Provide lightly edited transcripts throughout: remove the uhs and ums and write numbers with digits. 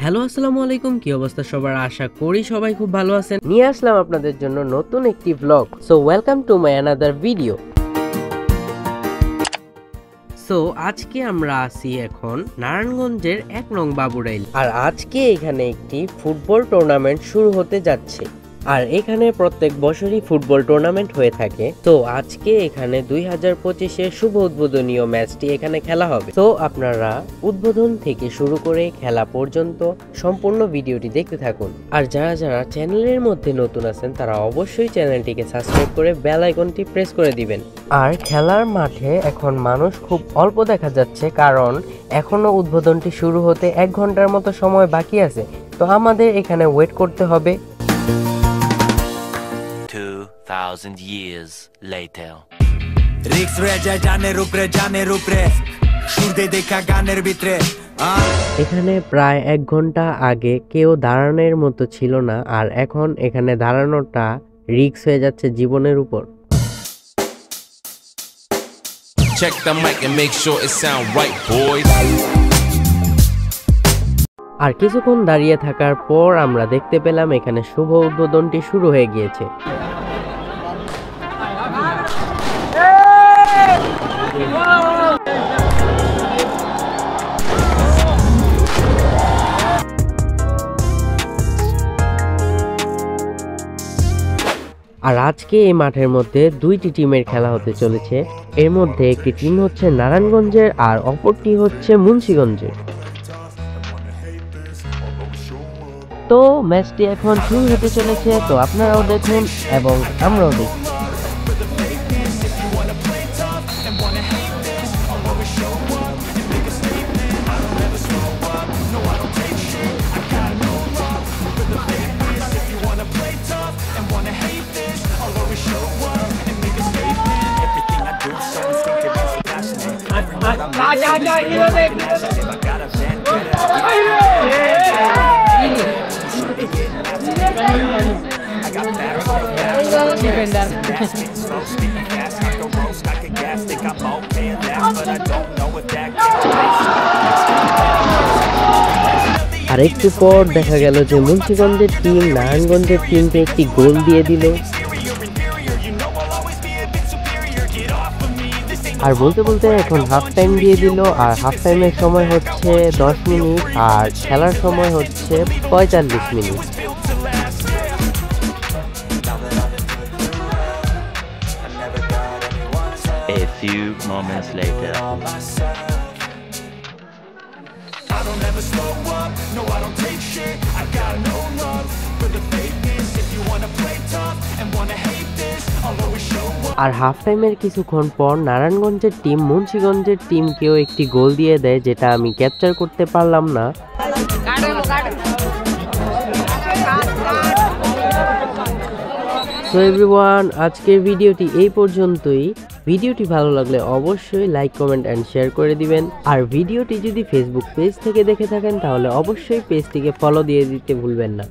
Hello আসসালামু আলাইকুম, কি অবস্থা সবার? আশা করি সবাই খুব ভালো আছেন। নিয়ে আসলাম আপনাদের জন্য নতুন একটি blog. So welcome to my another video. So আজকে আমরা আছি এখন নারায়ণগঞ্জের ১ নং বাবুরাইল, আর আজকে এখানে একটি ফুটবল টুর্নামেন্ট শুরু হতে যাচ্ছে। আর এখানে প্রত্যেক বছরই ফুটবল টুর্নামেন্ট হয়ে থাকে। তো আজকে এখানে 2025-এর শুভ উদ্বোধনীয় ম্যাচটি এখানে খেলা হবে। তো আপনারা উদ্বোধন থেকে শুরু করে খেলা পর্যন্ত সম্পূর্ণ ভিডিওটি দেখতে থাকুন। আর যারা যারা চ্যানেলের মধ্যে নতুন আছেন তারা অবশ্যই চ্যানেলটিকে সাবস্ক্রাইব করে বেল আইকনটি প্রেস করে দিবেন। আর খেলার মাঠে এখন মানুষ খুব অল্প দেখা যাচ্ছে, কারণ এখনো উদ্বোধনটি শুরু হতে 1 ঘন্টার মতো সময় বাকি আছে। তো আমাদের এখানে ওয়েট করতে হবে। 2000 years later. রিক্স রয়ে যায় জানের উপরে সুর দে দেখা গানের ভিতরে। এখানে প্রায় 1 ঘন্টা আগে কেউ দাঁড়ানোর মতো ছিল না, আর এখন এখানে দাঁড়ানোটা রিক্স হয়ে যাচ্ছে জীবনের উপর। Check the mic and make sure it sound right, boys. আর কিছুক্ষণ দাঁড়িয়ে থাকার পর আমরা দেখতে পেলাম এখানে শুভ উদ্বোধনটি শুরু হয়ে গিয়েছে। আর আজকে এই মাঠের মধ্যে 2টি টিমের খেলা হতে চলেছে। এর মধ্যে একটি টিম হচ্ছে নারায়ণগঞ্জের আর অপরটি হচ্ছে মুন্সিগঞ্জের। তো ম্যাচটি এখন শুরু হতে চলেছে, তো আপনারাও দেখুন এবং আমরাও দেখি। আর একটু পর দেখা গেল যে মুন্সিগঞ্জের টিম নারায়ণগঞ্জের টিমকে একটি গোল দিয়ে দিল। আর বলতে বলতে এখন হাফ টাইম দিয়ে দিল, আর হাফ টাইমের সময় হচ্ছে 10 মিনিট আর খেলার সময় হচ্ছে 45 মিনিট। A few moments later. আর হাফ টাইমের কিছুক্ষণ পর নারায়ণগঞ্জের টিম মুন্সিগঞ্জের টিমকেও একটি গোল দিয়ে দেয়, যেটা আমি ক্যাপচার করতে পারলাম না। সো এভরিওয়ান, আজকের ভিডিওটি এই পর্যন্তই। ভিডিওটি ভালো লাগলে অবশ্যই লাইক, কমেন্ট এন্ড শেয়ার করে দিবেন। আর ভিডিওটি যদি ফেসবুক পেজ থেকে দেখে থাকেন তাহলে অবশ্যই পেজটিকে ফলো দিয়ে দিতে ভুলবেন না।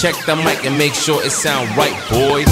Check the mic and make sure it sound right, boys.